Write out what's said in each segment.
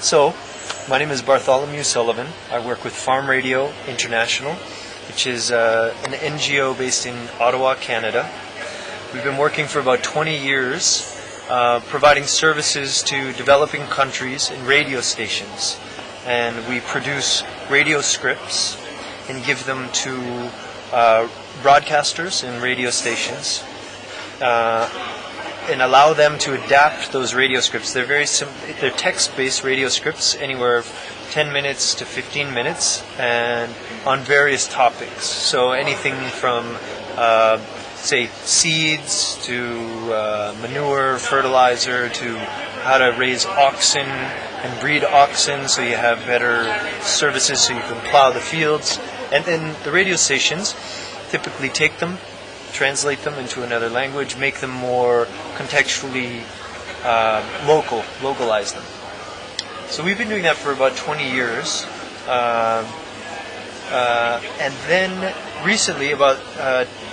So, my name is Bartholomew Sullivan. I work with Farm Radio International, which is an NGO based in Ottawa, Canada. We've been working for about 20 years, providing services to developing countries in radio stations. And we produce radio scripts and give them to broadcasters and radio stations, and allow them to adapt those radio scripts. They're they're text-based radio scripts, anywhere from 10 minutes to 15 minutes, and on various topics. So anything from, say, seeds to manure, fertilizer, to how to raise oxen and breed oxen so you have better services so you can plow the fields. And then the radio stations typically take them, translate them into another language, make them more contextually localize them. So we've been doing that for about 20 years. And then recently, about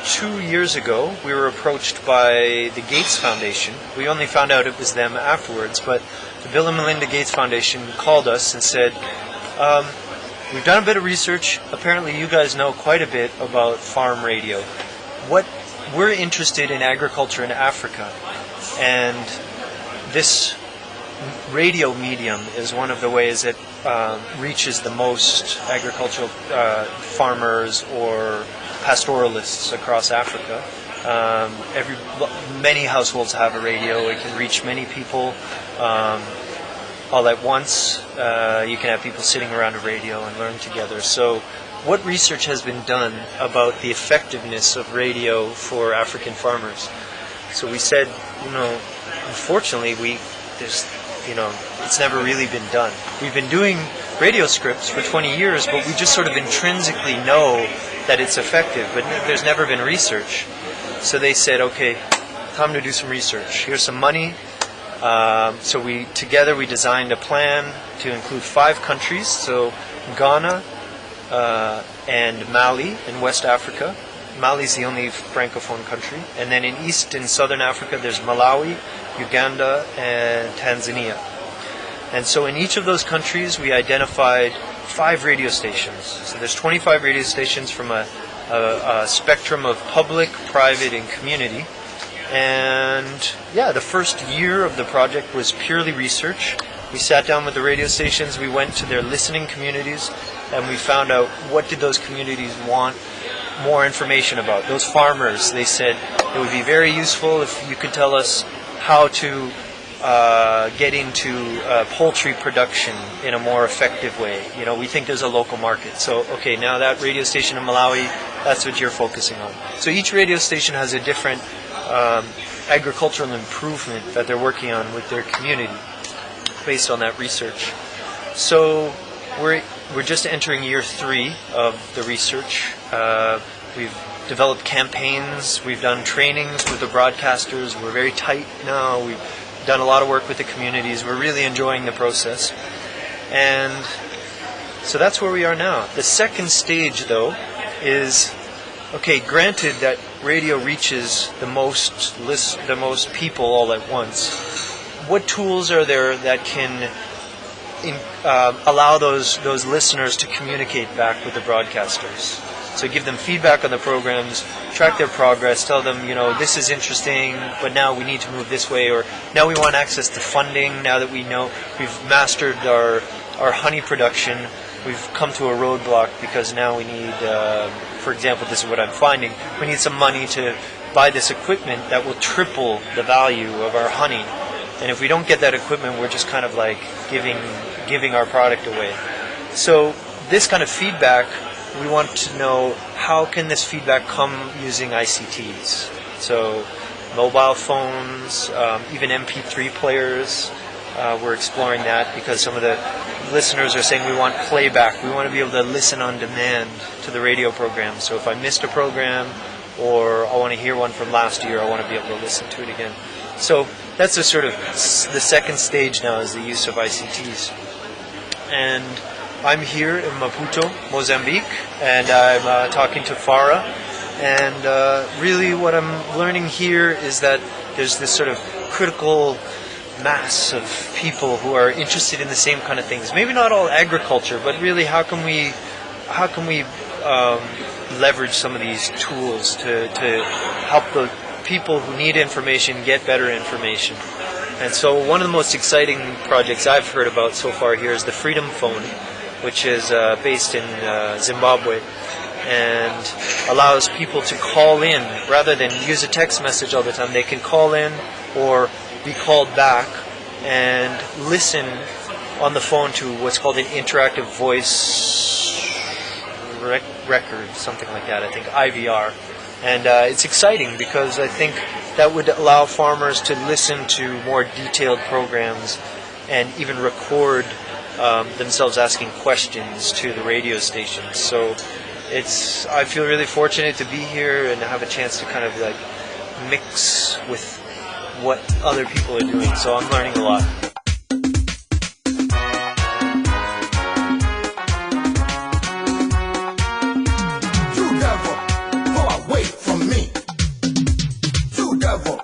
2 years ago, we were approached by the Gates Foundation. We only found out it was them afterwards, but the Bill and Melinda Gates Foundation called us and said, we've done a bit of research. Apparently you guys know quite a bit about farm radio. We're interested in agriculture in Africa, and this radio medium is one of the ways that reaches the most agricultural farmers or pastoralists across Africa. Many households have a radio. It can reach many people all at once. You can have people sitting around a radio and learn together. So what research has been done about the effectiveness of radio for African farmers? So we said, unfortunately, it's never really been done. We've been doing radio scripts for 20 years, but we just sort of intrinsically know that it's effective, but there's never been research. So they said, okay, time to do some research. Here's some money. So we designed a plan to include 5 countries, so Ghana and Mali in West Africa. Mali's the only francophone country. And then in East and Southern Africa, there's Malawi, Uganda, and Tanzania. And so in each of those countries, we identified 5 radio stations. So there's 25 radio stations from a spectrum of public, private, and community. And the first year of the project was purely research. We sat down with the radio stations, we went to their listening communities, and we found out what did those communities want more information about. Those farmers, they said it would be very useful if you could tell us how to get into poultry production in a more effective way. We think there's a local market. So, okay, now that radio station in Malawi, that's what you're focusing on. So each radio station has a different agricultural improvement that they're working on with their community based on that research. So we're just entering year 3 of the research. We've developed campaigns, we've done trainings with the broadcasters, we're very tight now, we've done a lot of work with the communities, we're really enjoying the process. And so that's where we are now. The second stage, though, is, okay, granted that radio reaches the most people all at once, what tools are there that can allow those listeners to communicate back with the broadcasters? So give them feedback on the programs, track their progress, tell them, this is interesting, but now we need to move this way, or now we want access to funding, now that we know we've mastered our honey production, we've come to a roadblock because now we need, for example, this is what I'm finding, we need some money to buy this equipment that will triple the value of our honey. And if we don't get that equipment, we're just kind of like giving our product away. So this kind of feedback, we want to know how can this feedback come using ICTs. So mobile phones, even MP3 players. We're exploring that because some of the listeners are saying we want playback. We want to be able to listen on demand to the radio program. So if I missed a program or I want to hear one from last year, I want to be able to listen to it again. So that's the sort of the second stage now, is the use of ICTs. And I'm here in Maputo, Mozambique, and I'm talking to FARA. And really what I'm learning here is that there's this sort of critical mass of people who are interested in the same kind of things. Maybe not all agriculture, but really how can we leverage some of these tools to help the people who need information get better information. And so one of the most exciting projects I've heard about so far here is the Freedom Phone, which is based in Zimbabwe, and allows people to call in rather than use a text message all the time. They can call in or be called back and listen on the phone to what's called an interactive voice record, something like that, I think, IVR. And it's exciting because I think that would allow farmers to listen to more detailed programs and even record themselves asking questions to the radio stations. So I feel really fortunate to be here and have a chance to kind of like mix with what other people are doing. So I'm learning a lot. You never go away from me. You never